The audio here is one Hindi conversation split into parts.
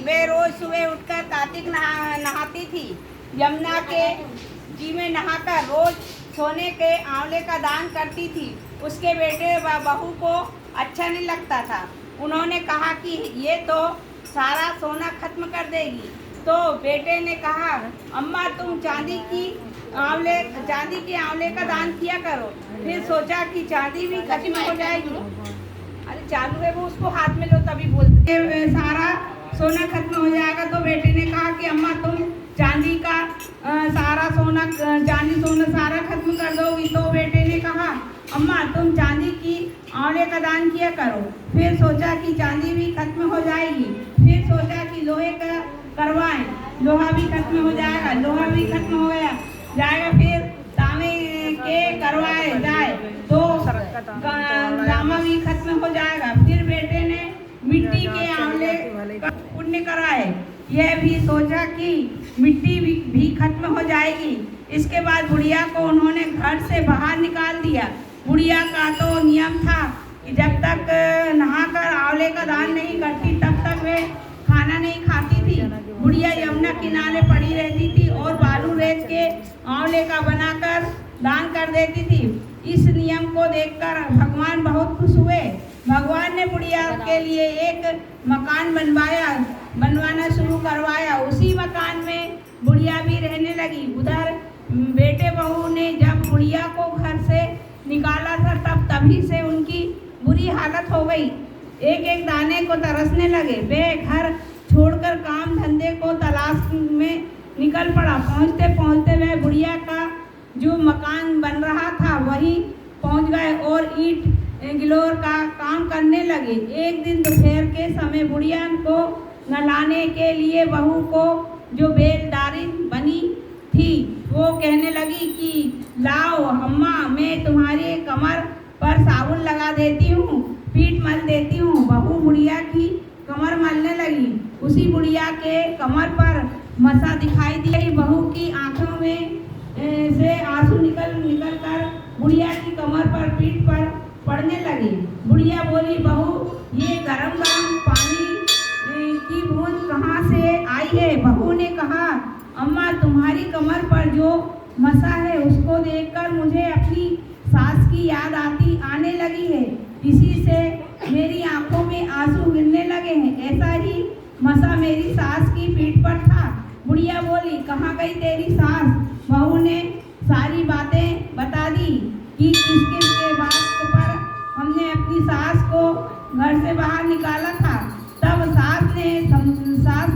वे रोज सुबह उठकर कार्तिक नहाती थी। यमुना के जी में नहाकर रोज सोने के आंवले का दान करती थी। उसके बेटे व बहू को अच्छा नहीं लगता था। उन्होंने कहा कि ये तो सारा सोना खत्म कर देगी। तो बेटे ने कहा, अम्मा तुम चांदी के आंवले का दान किया करो। फिर सोचा कि चांदी भी खत्म हो जाएगी। अरे चालू है वो, उसको हाथ में लो तभी बोलते। सारा सोना खत्म हो जाएगा। तो बेटे ने कहा कि अम्मा तुम चांदी सोना सारा खत्म कर दोगी। तो बेटे ने कहा, अम्मा तुम चांदी की आंवले का दान किया करो। फिर सोचा कि चांदी भी खत्म हो जाएगी। फिर सोचा कि लोहे का करवाएं, लोहा भी खत्म हो जाएगा। लोहा भी खत्म हो जाएगा। फिर तांबे के करवाए जाए तो तांबा भी खत्म हो जाएगा। फिर बेटे ने मिट्टी के आंवले का पुण्य कराए। यह भी सोचा कि मिट्टी भी खत्म हो जाएगी। इसके बाद बुढ़िया को उन्होंने घर से बाहर निकाल दिया। बुढ़िया का तो नियम था कि जब तक नहाकर आंवले का दान नहीं करती तब तक वे खाना नहीं खाती थी। बुढ़िया यमुना किनारे पड़ी रहती थी और बालू रेत के आंवले का बनाकर दान कर देती थी। इस नियम को देखकर भगवान बहुत खुश हुए। भगवान ने बुढ़िया के लिए एक मकान बनवाना शुरू करवाया। उसी मकान में बुढ़िया भी रहने लगी। उधर बेटे बहू ने जब बुढ़िया को घर से निकाला था तभी से उनकी बुरी हालत हो गई। एक एक दाने को तरसने लगे। वे घर छोड़कर काम धंधे को तलाश में निकल पड़ा। पहुँचते पहुँचते वह बुढ़िया का जो मकान बन रहा था वहीं पहुँच गए और ईंट गिलोर का काम करने लगे। एक दिन दोपहर के समय बुढ़िया को नहलाने के लिए बहू को जो बेलदारी बनी थी वो कहने लगी कि लाओ अम्मा मैं तुम्हारे कमर पर साबुन लगा देती हूँ, पीठ मल देती हूँ। बहू बुढ़िया की कमर मलने लगी। उसी बुढ़िया के कमर पर मसा दिखाई दी। बहू की आंखों में से आंसू निकल कर बुढ़िया की कमर पर पीठ पर पड़ने लगी। बुढ़िया बोली, बहू ये गरम पानी की बूंद कहाँ से आई है? बहू ने कहा, अम्मा तुम्हारी कमर पर जो मसा है उसको देखकर मुझे अपनी सास की याद आने लगी है। इसी से मेरी आंखों में आंसू गिरने लगे हैं। ऐसा ही मसा मेरी सास की पीठ पर था। बुढ़िया बोली, कहाँ गई तेरी सास? बहू ने सारी बातें बता दी कि किस किस के बात पर हमने अपनी सास को घर से बाहर निकाला था। तब सास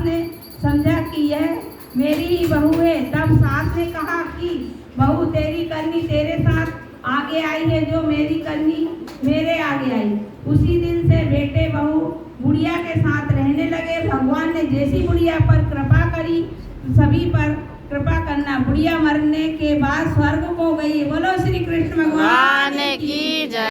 ने समझा कि यह मेरी ही बहू है। तब सास ने कहा कि बहू तेरी करनी तेरे साथ आगे आई है जो मेरी करनी मेरे आगे आई। उसी दिन से बेटे बहू बुढ़िया के साथ रहने लगे। भगवान ने जैसी बुढ़िया पर कृपा करी सभी पर कृपा करना। बुढ़िया मरने के बाद स्वर्ग को गई। बोलो श्री कृष्ण भगवान की जय।